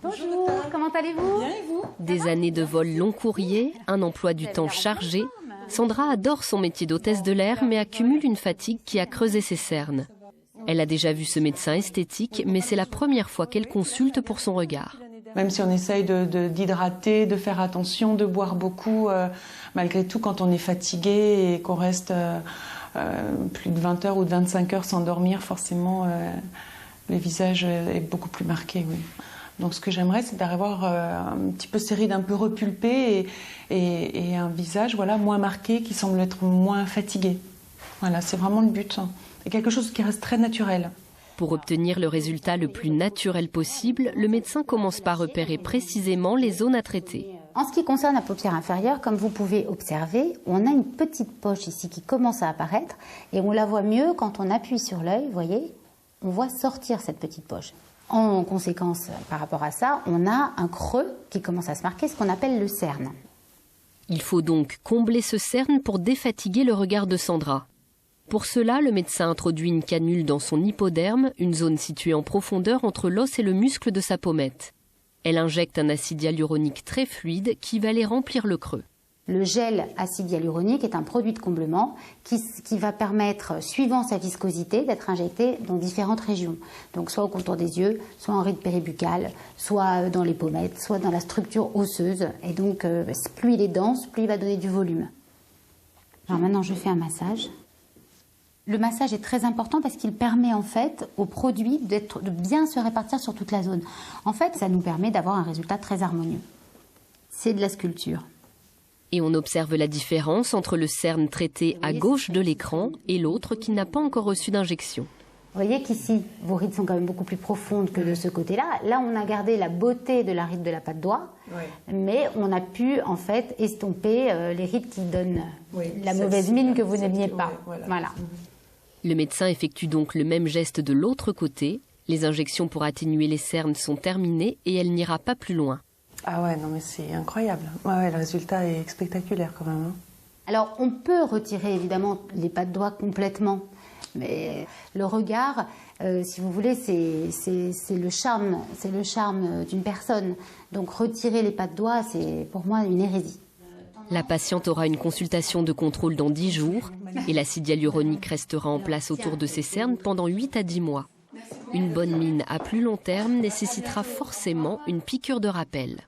Bonjour, comment allez-vous? Bien et vous? Des années de vol long courrier, un emploi du temps chargé, Sandra adore son métier d'hôtesse de l'air mais accumule une fatigue qui a creusé ses cernes. Elle a déjà vu ce médecin esthétique, mais c'est la première fois qu'elle consulte pour son regard. Même si on essaye d'hydrater, de faire attention, de boire beaucoup, malgré tout, quand on est fatigué et qu'on reste plus de 20 heures ou de 25 heures sans dormir, forcément, le visage est beaucoup plus marqué, oui. Donc ce que j'aimerais, c'est d'avoir un petit peu ces rides un peu repulpées et un visage moins marqué, qui semble être moins fatigué. Voilà, c'est vraiment le but. Et quelque chose qui reste très naturel. Pour obtenir le résultat le plus naturel possible, le médecin commence par repérer précisément les zones à traiter. En ce qui concerne la paupière inférieure, comme vous pouvez observer, on a une petite poche ici qui commence à apparaître et on la voit mieux quand on appuie sur l'œil, vous voyez, on voit sortir cette petite poche. En conséquence, par rapport à ça, on a un creux qui commence à se marquer, ce qu'on appelle le cerne. Il faut donc combler ce cerne pour défatiguer le regard de Sandra. Pour cela, le médecin introduit une canule dans son hypoderme, une zone située en profondeur entre l'os et le muscle de sa pommette. Elle injecte un acide hyaluronique très fluide qui va aller remplir le creux. Le gel acide hyaluronique est un produit de comblement qui va permettre, suivant sa viscosité, d'être injecté dans différentes régions. Donc soit au contour des yeux, soit en ride péribuccale, soit dans les pommettes, soit dans la structure osseuse. Et donc, plus il est dense, plus il va donner du volume. Alors maintenant, je fais un massage. Le massage est très important parce qu'il permet en fait au produit de bien se répartir sur toute la zone. En fait, ça nous permet d'avoir un résultat très harmonieux. C'est de la sculpture. Et on observe la différence entre le cerne traité à gauche de l'écran et l'autre qui n'a pas encore reçu d'injection. Vous voyez qu'ici, vos rides sont quand même beaucoup plus profondes que de ce côté-là. Là, on a gardé la beauté de la ride de la patte doigt, mais on a pu en fait estomper les rides qui donnent la mauvaise mine que vous n'aimiez pas. Voilà. Le médecin effectue donc le même geste de l'autre côté. Les injections pour atténuer les cernes sont terminées et elle n'ira pas plus loin. Ah ouais, non mais c'est incroyable. Ouais, le résultat est spectaculaire quand même. Alors, on peut retirer évidemment les pattes doigts complètement, mais le regard, si vous voulez, c'est le charme d'une personne. Donc, retirer les pattes doigts, c'est pour moi une hérésie. La patiente aura une consultation de contrôle dans 10 jours et l'acide hyaluronique restera en place autour de ses cernes pendant 8 à 10 mois. Une bonne mine à plus long terme nécessitera forcément une piqûre de rappel.